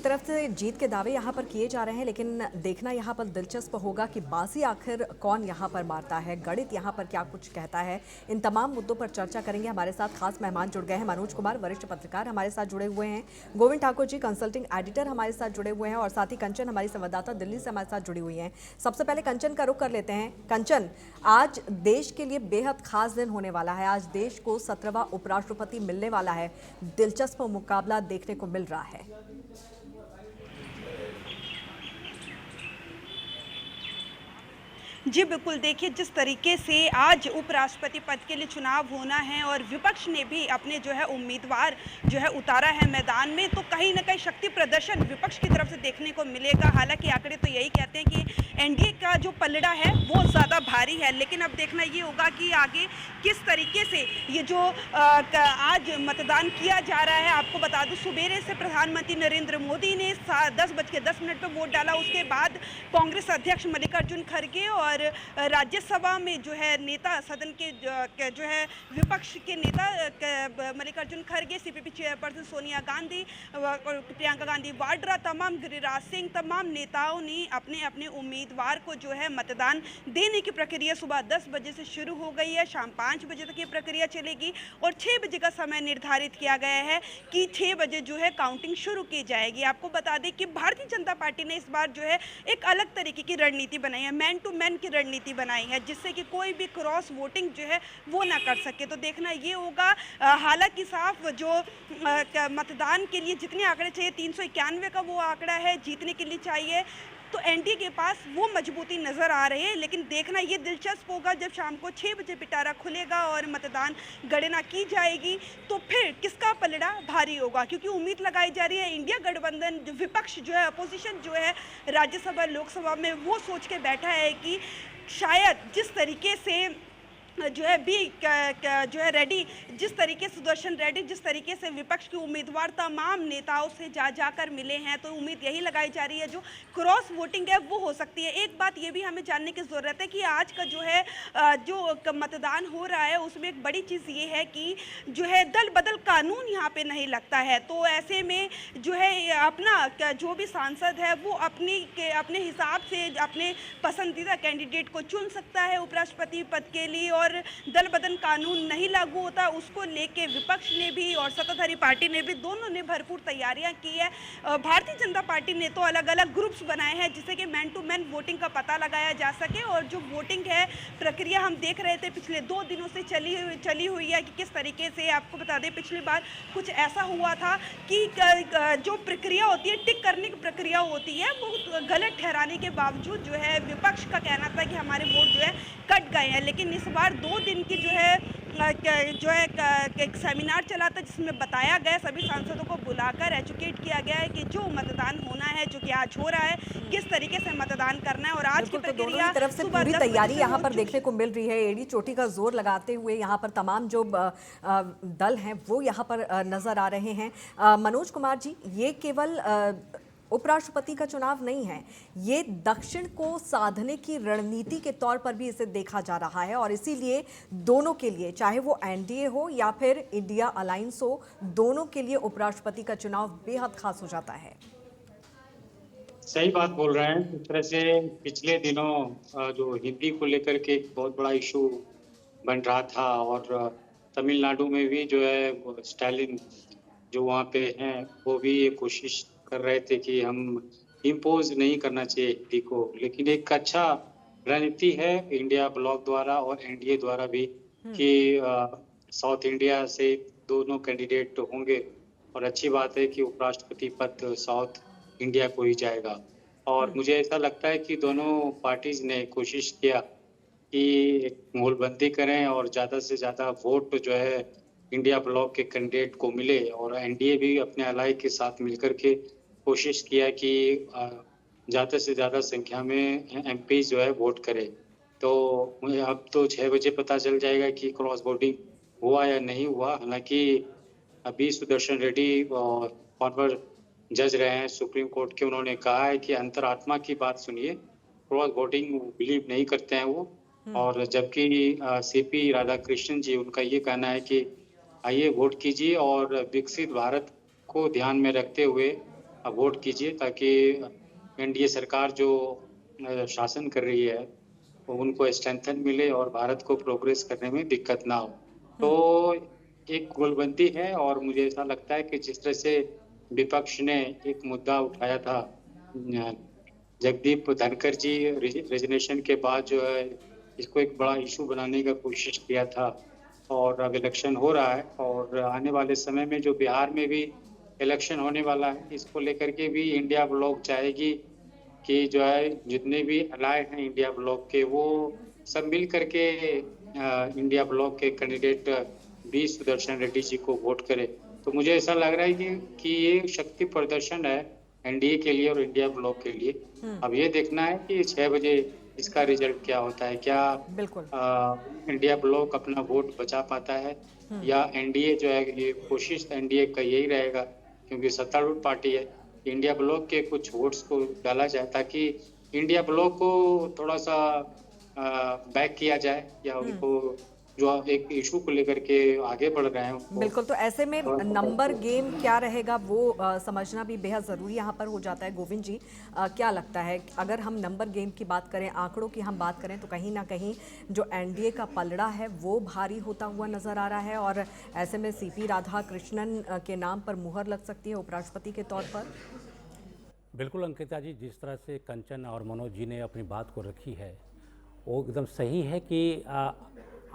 तरफ से जीत के दावे यहाँ पर किए जा रहे हैं, लेकिन देखना यहाँ पर दिलचस्प होगा कि बाजी आखिर कौन यहाँ पर मारता है, गणित यहाँ पर क्या कुछ कहता है। इन तमाम मुद्दों पर चर्चा करेंगे। हमारे साथ खास मेहमान जुड़ गए हैं। मनोज कुमार, वरिष्ठ पत्रकार, हमारे साथ जुड़े हुए हैं। गोविंद ठाकुर जी, कंसल्टिंग एडिटर, हमारे साथ जुड़े हुए हैं। और साथ ही कंचन, हमारी संवाददाता दिल्ली से हमारे साथ जुड़ी हुई हैं। सबसे पहले कंचन का रुख कर लेते हैं। कंचन, आज देश के लिए बेहद खास दिन होने वाला है। आज देश को 17वां उपराष्ट्रपति मिलने वाला है। दिलचस्प मुकाबला देखने को मिल रहा है। जी बिल्कुल, देखिए जिस तरीके से आज उपराष्ट्रपति पद के लिए चुनाव होना है और विपक्ष ने भी अपने जो है उम्मीदवार जो है उतारा है मैदान में, तो कहीं ना कहीं शक्ति प्रदर्शन विपक्ष की तरफ से देखने को मिलेगा। हालांकि आंकड़े तो यही कहते हैं कि एनडीए का जो पलड़ा है वो ज़्यादा भारी है, लेकिन अब देखना ये होगा कि आगे किस तरीके से ये जो आज मतदान किया जा रहा है। आपको बता दूं, सुबेरे से प्रधानमंत्री नरेंद्र मोदी ने 10:10 पर वोट डाला। उसके बाद कांग्रेस अध्यक्ष मल्लिकार्जुन खड़गे और राज्यसभा में जो है नेता सदन के जो है विपक्ष के नेता मल्लिकार्जुन खड़गे, सीपीपी चेयरपर्सन सोनिया गांधी और प्रियंका गांधी वाड्रा, तमाम गिरिराज सिंह, तमाम नेताओं ने अपने अपने उम्मीदवार को जो है मतदान देने की प्रक्रिया सुबह 10 बजे से शुरू हो गई है। शाम 5 बजे तक ये प्रक्रिया चलेगी और 6 बजे का समय निर्धारित किया गया है कि 6 बजे जो है काउंटिंग शुरू की जाएगी। आपको बता दें कि भारतीय जनता पार्टी ने इस बार जो है एक अलग तरीके की रणनीति बनाई है, मैन टू मैन की रणनीति बनाई है, जिससे कि कोई भी क्रॉस वोटिंग जो है वो ना कर सके। तो देखना ये होगा। हालांकि साफ जो मतदान के लिए जितने आंकड़े चाहिए, 391 का वो आंकड़ा है जीतने के लिए चाहिए, तो एनडीए के पास वो मजबूती नजर आ रही है। लेकिन देखना ये दिलचस्प होगा जब शाम को 6 बजे पिटारा खुलेगा और मतदान गणना की जाएगी, तो फिर किसका पलड़ा भारी होगा। क्योंकि उम्मीद लगाई जा रही है इंडिया गठबंधन, जो विपक्ष जो है, अपोजिशन जो है राज्यसभा लोकसभा में, वो सोच के बैठा है कि शायद जिस तरीके से जो है जो है रेड्डी, जिस तरीके से सुदर्शन रेड्डी जिस तरीके से विपक्ष के उम्मीदवार तमाम नेताओं से जाकर मिले हैं, तो उम्मीद यही लगाई जा रही है जो क्रॉस वोटिंग है वो हो सकती है। एक बात ये भी हमें जानने की ज़रूरत है कि आज का जो है जो मतदान हो रहा है उसमें एक बड़ी चीज़ ये है कि जो है दल बदल कानून यहाँ पे नहीं लगता है। तो ऐसे में जो है अपना जो भी सांसद है वो अपने हिसाब से अपने पसंदीदा कैंडिडेट को चुन सकता है उपराष्ट्रपति पद के लिए, और दल बदल कानून नहीं लागू होता। उसको लेके विपक्ष ने भी और सत्ताधारी पार्टी ने भी, दोनों ने भरपूर तैयारियां की है। भारतीय जनता पार्टी ने तो अलग अलग ग्रुप्स बनाए हैं जिससे कि मैन टू मैन वोटिंग का पता लगाया जा सके। और जो वोटिंग है प्रक्रिया हम देख रहे थे पिछले 2 दिनों से चली हुई है कि किस तरीके से। आपको बता दें पिछली बार कुछ ऐसा हुआ था कि जो प्रक्रिया होती है, टिक करने की प्रक्रिया होती है, वो गलत ठहराने के बावजूद जो है विपक्ष का कहना था कि हमारे वोट जो है कट गए हैं। लेकिन इस बार 2 दिन की जो है एक सेमिनार चला था जिसमें बताया गया, सभी सांसदों को बुलाकर एजुकेट किया गया है कि जो मतदान होना है, जो कि आज हो रहा है, किस तरीके से मतदान करना है। और आज की प्रक्रिया की तरफ से पूरी तैयारी यहाँ पर देखने को मिल रही है। एड़ी चोटी का जोर लगाते हुए यहाँ पर तमाम जो दल हैं वो यहाँ पर नजर आ रहे हैं। मनोज कुमार जी, ये केवल उपराष्ट्रपति का चुनाव नहीं है, ये दक्षिण को साधने की रणनीति के तौर पर भी इसे देखा जा रहा है। और इसीलिए दोनों के लिए, चाहे वो एनडीए हो या फिर इंडिया अलायंस हो, दोनों के लिए उपराष्ट्रपति का चुनाव बेहद खास हो जाता है। सही बात बोल रहे हैं। इस तरह से पिछले दिनों जो हिंदी को लेकर के एक बहुत बड़ा इशू बन रहा था, और तमिलनाडु में भी जो है स्टालिन जो वहाँ पे हैं वो भी ये कोशिश कर रहे थे कि हम इम्पोज नहीं करना चाहिए हिंदी को। लेकिन एक अच्छा रणनीति है इंडिया ब्लॉक द्वारा और एनडीए द्वारा भी कि साउथ इंडिया से दोनों कैंडिडेट होंगे, और अच्छी बात है कि उपराष्ट्रपति पद साउथ इंडिया को ही जाएगा। और मुझे ऐसा लगता है कि दोनों पार्टीज ने कोशिश किया कि मोलबंदी करें और ज़्यादा से ज़्यादा वोट जो है इंडिया ब्लॉक के कैंडिडेट को मिले, और एनडीए भी अपने अलाई के साथ मिलकर के कोशिश किया कि ज़्यादा से ज़्यादा संख्या में एमपी जो है वोट करे। तो अब तो 6 बजे पता चल जाएगा कि क्रॉस वोटिंग हुआ या नहीं हुआ। हालांकि अभी सुदर्शन रेड्डी फॉर्मर जज रहे हैं सुप्रीम कोर्ट के, उन्होंने कहा है कि अंतरात्मा की बात सुनिए, क्रॉस वोटिंग बिलीव नहीं करते हैं वो। और जबकि सीपी राधाकृष्णन जी, उनका ये कहना है कि आइए वोट कीजिए और विकसित भारत को ध्यान में रखते हुए वोट कीजिए ताकि एनडीए सरकार जो शासन कर रही है वो उनको स्ट्रेंथन मिले और भारत को प्रोग्रेस करने में दिक्कत ना हो। तो एक गोलबंदी है और मुझे ऐसा लगता है कि जिस तरह से विपक्ष ने एक मुद्दा उठाया था जगदीप धनखड़ जी रेजिग्नेशन के बाद जो है इसको एक बड़ा इशू बनाने का कोशिश किया था और अब इलेक्शन हो रहा है और आने वाले समय में जो बिहार में भी इलेक्शन होने वाला है इसको लेकर के भी इंडिया ब्लॉक चाहेगी कि जो है जितने भी अलाइड हैं इंडिया ब्लॉक के वो सब मिल करके इंडिया ब्लॉक के कैंडिडेट बी सुदर्शन रेड्डी जी को वोट करें। तो मुझे ऐसा लग रहा है कि ये शक्ति प्रदर्शन है एनडीए के लिए और इंडिया ब्लॉक के लिए। अब ये देखना है कि 6 बजे इसका रिजल्ट क्या होता है, क्या बिल्कुल। इंडिया ब्लॉक अपना वोट बचा पाता है या एनडीए जो है, ये कोशिश एनडीए का यही रहेगा क्योंकि सत्तारूढ़ पार्टी है, इंडिया ब्लॉक के कुछ वोट्स को डाला जाए ताकि इंडिया ब्लॉक को थोड़ा सा बैक किया जाए या उनको जो एक इशू को लेकर के आगे बढ़ रहे हैं उनको बिल्कुल, तो ऐसे में नंबर गेम क्या रहेगा वो समझना भी बेहद ज़रूरी यहाँ पर हो जाता है। गोविंद जी, क्या लगता है अगर हम नंबर गेम की बात करें, आंकड़ों की हम बात करें, तो कहीं ना कहीं जो एनडीए का पलड़ा है वो भारी होता हुआ नजर आ रहा है और ऐसे में सीपी राधाकृष्णन के नाम पर मुहर लग सकती है उपराष्ट्रपति के तौर पर? बिल्कुल अंकिता जी, जिस तरह से कंचन और मनोज जी ने अपनी बात को रखी है वो एकदम सही है कि